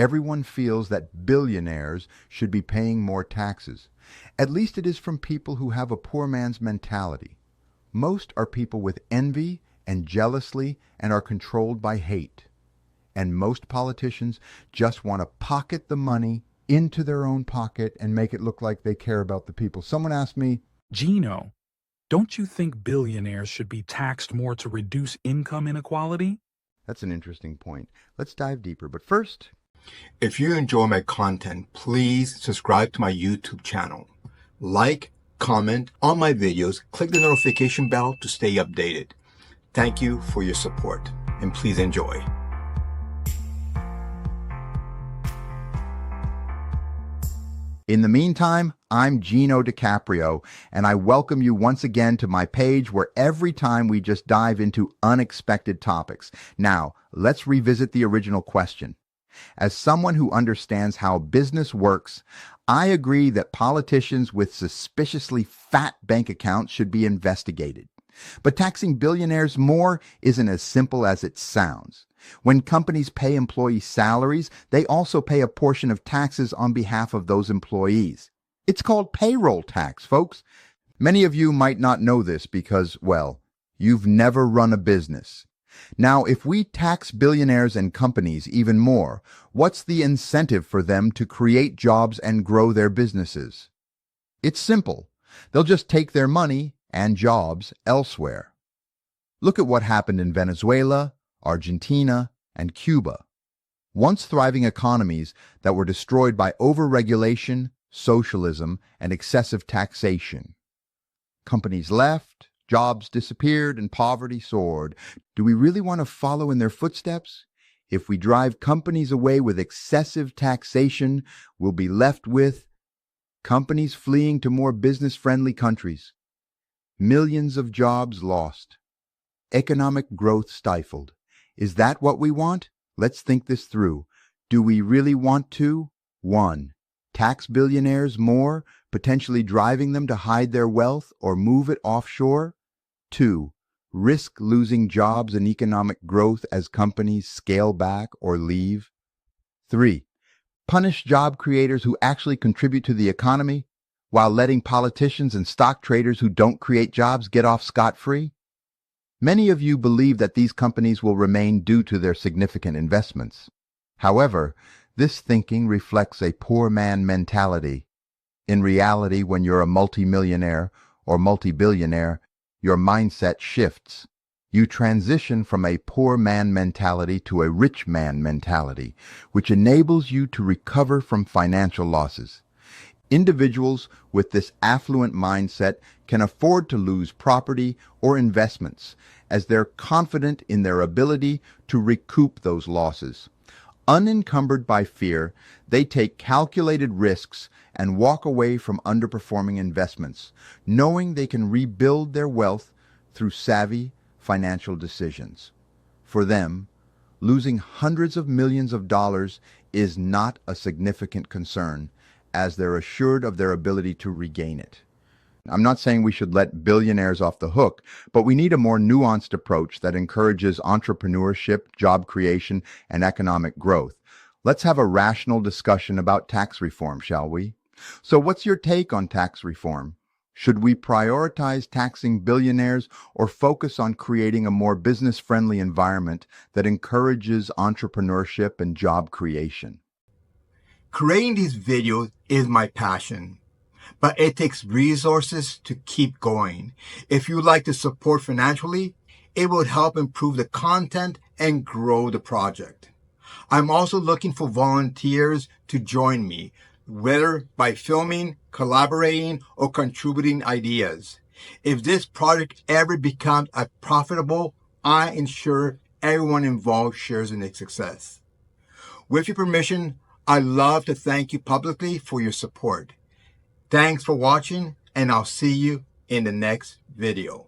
Everyone feels that billionaires should be paying more taxes. At least it is from people who have a poor man's mentality. Most are people with envy and jealousy and are controlled by hate. And most politicians just want to pocket the money into their own pocket and make it look like they care about the people. Someone asked me, Gino, don't you think billionaires should be taxed more to reduce income inequality? That's an interesting point. Let's dive deeper. But first, if you enjoy my content, please subscribe to my YouTube channel. Like, comment on my videos, click the notification bell to stay updated. Thank you for your support, and please enjoy. In the meantime, I'm Gino DiCaprio, and I welcome you once again to my page where every time we just dive into unexpected topics. Now, let's revisit the original question. As someone who understands how business works, I agree that politicians with suspiciously fat bank accounts should be investigated. But taxing billionaires more isn't as simple as it sounds. When companies pay employees salaries, they also pay a portion of taxes on behalf of those employees. It's called payroll tax, folks. Many of you might not know this because, well, you've never run a business. Now, if we tax billionaires and companies even more, what's the incentive for them to create jobs and grow their businesses? It's simple. They'll just take their money and jobs elsewhere. Look at what happened in Venezuela, Argentina, and Cuba. Once thriving economies that were destroyed by overregulation, socialism, and excessive taxation. Companies left, jobs disappeared, and poverty soared. Do we really want to follow in their footsteps? If we drive companies away with excessive taxation, we'll be left with companies fleeing to more business-friendly countries, millions of jobs lost, economic growth stifled. Is that what we want? Let's think this through. Do we really want to? 1. Tax billionaires more, potentially driving them to hide their wealth or move it offshore? 2. Risk losing jobs and economic growth as companies scale back or leave? 3. Punish job creators who actually contribute to the economy while letting politicians and stock traders who don't create jobs get off scot-free? Many of you believe that these companies will remain due to their significant investments. However, this thinking reflects a poor man mentality. In reality, when you're a multimillionaire or multi-billionaire, your mindset shifts. You transition from a poor man mentality to a rich man mentality, which enables you to recover from financial losses. Individuals with this affluent mindset can afford to lose property or investments as they're confident in their ability to recoup those losses. Unencumbered by fear, they take calculated risks and walk away from underperforming investments, knowing they can rebuild their wealth through savvy financial decisions. For them, losing hundreds of millions of dollars is not a significant concern, as they're assured of their ability to regain it. I'm not saying we should let billionaires off the hook, but we need a more nuanced approach that encourages entrepreneurship, job creation, and economic growth. Let's have a rational discussion about tax reform, shall we? So what's your take on tax reform? Should we prioritize taxing billionaires or focus on creating a more business-friendly environment that encourages entrepreneurship and job creation? Creating these videos is my passion, but it takes resources to keep going. If you'd like to support financially, it would help improve the content and grow the project. I'm also looking for volunteers to join me, whether by filming, collaborating, or contributing ideas. If this project ever becomes profitable, I ensure everyone involved shares in its success. With your permission, I'd love to thank you publicly for your support. Thanks for watching, and I'll see you in the next video.